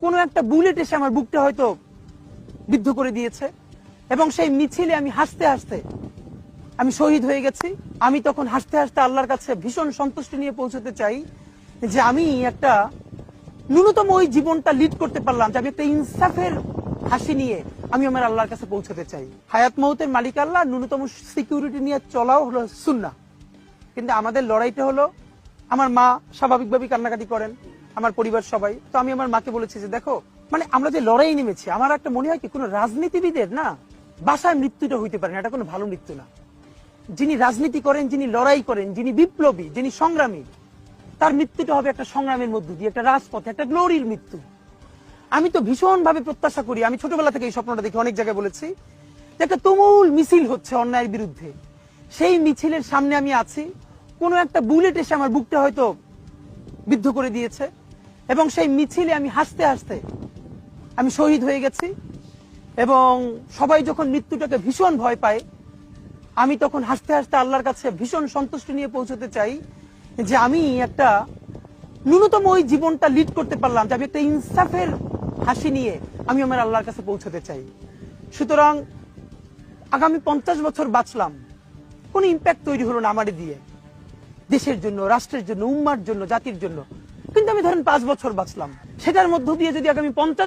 কোনো একটা বুলেট এসে আমার বুকটা হয়তো বিদ্ধ করে দিয়েছে এবং সেই মিছিলে আমি হাসতে হাসতে আমি শহীদ হয়ে গেছি। আমি তখন হাসতে হাসতে আল্লাহর কাছে ভীষণ সন্তুষ্টি নিয়ে পৌঁছতে চাই যে আমি একটা ন্যূনতম ওই জীবনটা লিড করতে পারলাম, যে আমি একটা ইনসাফের হাসি নিয়ে আমি আমার আল্লাহর কাছে পৌঁছতে চাই। হায়াত মৌতের মালিক আল্লাহ, ন্যূনতম সিকিউরিটি নিয়ে চলাও হলো সুন্নাহ। কিন্তু আমাদের লড়াইটা হলো, আমার মা স্বাভাবিকভাবেই কান্নাকাটি করেন, আমার পরিবার সবাই। তো আমি আমার মাকে বলেছি যে দেখো, মানে আমরা যে লড়াই নেমেছি, আমার একটা মনে হয় কি কোনো রাজনীতিবিদের না বাসায় মৃত্যুটা হইতে পারে না, এটা কোনো ভালো মৃত্যু না। যিনি রাজনীতি করেন, যিনি লড়াই করেন, যিনি বিপ্লবী, যিনি সংগ্রামী, তার মৃত্যুটা হবে একটা সংগ্রামের মধ্য দিয়ে, একটা রাজপথে, একটা গ্লোরির মৃত্যু। আমি তো ভীষণ ভাবে প্রত্যাশা করি, আমি ছোটবেলা থেকে এই স্বপ্নটা দেখি, অনেক জায়গায় বলেছি যে একটা তুমুল মিছিল হচ্ছে অন্যায়ের বিরুদ্ধে, সেই মিছিলের সামনে আমি আছি, কোনো একটা বুলেট এসে আমার বুকটা হয়তো বিদ্ধ করে দিয়েছে এবং সেই মিছিলে আমি হাসতে হাসতে আমি শহীদ হয়ে গেছি। এবং সবাই যখন মৃত্যুটাকে ভীষণ ভয় পায়, আমি তখন হাসতে হাসতে আল্লাহর কাছে ভীষণ সন্তুষ্টি নিয়ে পৌঁছতে চাই যে আমি একটা ন্যূনতম ওই জীবনটা লিড করতে পারলাম, যে আমি একটা ইনসাফের হাসি নিয়ে আমি আমার আল্লাহর কাছে পৌঁছতে চাই। সুতরাং আগামী 50 বছর বাঁচলাম, কোনো ইম্প্যাক্ট তৈরি হলো না আমারে দিয়ে, দেশের জন্য, রাষ্ট্রের জন্য, উম্মার জন্য, জাতির জন্য। কিন্তু আমি ধরেন 5 বছর বাঁচলাম, সেটার মধ্য দিয়ে যদি আগামী 50